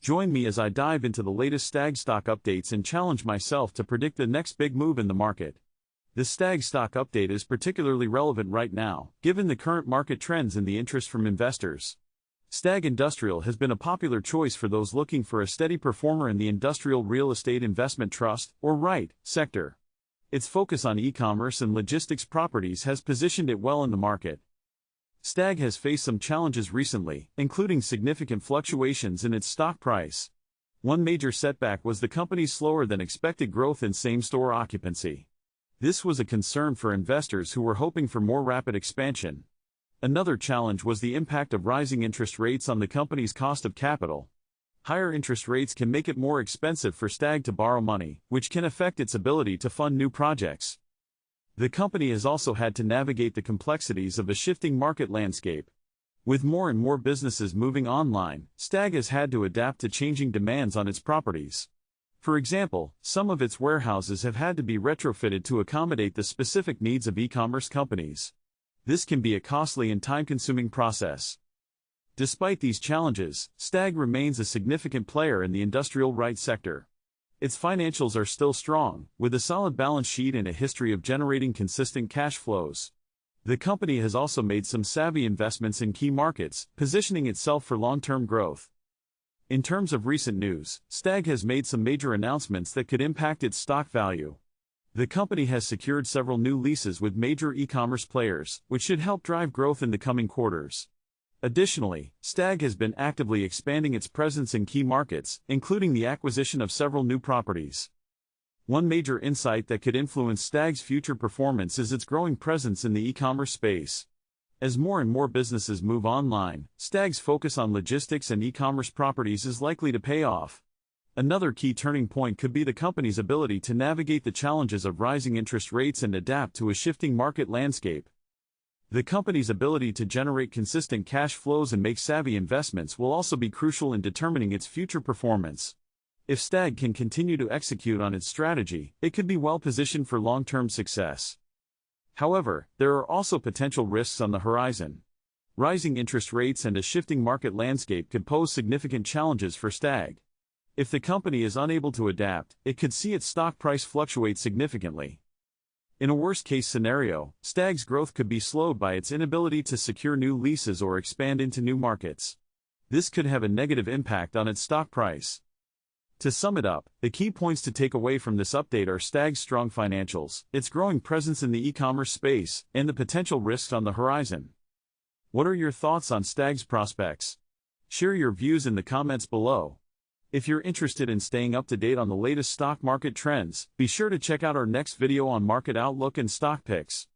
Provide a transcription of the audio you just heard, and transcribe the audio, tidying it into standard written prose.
Join me as I dive into the latest Stag stock updates and challenge myself to predict the next big move in the market. The Stag stock update is particularly relevant right now, given the current market trends and the interest from investors. Stag Industrial has been a popular choice for those looking for a steady performer in the industrial real estate investment trust, or REIT, sector. Its focus on e-commerce and logistics properties has positioned it well in the market. Stag has faced some challenges recently, including significant fluctuations in its stock price. One major setback was the company's slower-than-expected growth in same-store occupancy. This was a concern for investors who were hoping for more rapid expansion. Another challenge was the impact of rising interest rates on the company's cost of capital. Higher interest rates can make it more expensive for Stag to borrow money, which can affect its ability to fund new projects. The company has also had to navigate the complexities of a shifting market landscape. With more and more businesses moving online, Stag has had to adapt to changing demands on its properties. For example, some of its warehouses have had to be retrofitted to accommodate the specific needs of e-commerce companies. This can be a costly and time-consuming process. Despite these challenges, Stag remains a significant player in the industrial REIT sector. Its financials are still strong, with a solid balance sheet and a history of generating consistent cash flows. The company has also made some savvy investments in key markets, positioning itself for long-term growth. In terms of recent news, Stag has made some major announcements that could impact its stock value. The company has secured several new leases with major e-commerce players, which should help drive growth in the coming quarters. Additionally, Stag has been actively expanding its presence in key markets, including the acquisition of several new properties. One major insight that could influence Stag's future performance is its growing presence in the e-commerce space. As more and more businesses move online, Stag's focus on logistics and e-commerce properties is likely to pay off. Another key turning point could be the company's ability to navigate the challenges of rising interest rates and adapt to a shifting market landscape. The company's ability to generate consistent cash flows and make savvy investments will also be crucial in determining its future performance. If Stag can continue to execute on its strategy, it could be well positioned for long-term success. However, there are also potential risks on the horizon. Rising interest rates and a shifting market landscape could pose significant challenges for Stag. If the company is unable to adapt, it could see its stock price fluctuate significantly. In a worst-case scenario, Stag's growth could be slowed by its inability to secure new leases or expand into new markets. This could have a negative impact on its stock price. To sum it up, the key points to take away from this update are Stag's strong financials, its growing presence in the e-commerce space, and the potential risks on the horizon. What are your thoughts on Stag's prospects? Share your views in the comments below. If you're interested in staying up to date on the latest stock market trends, be sure to check out our next video on market outlook and stock picks.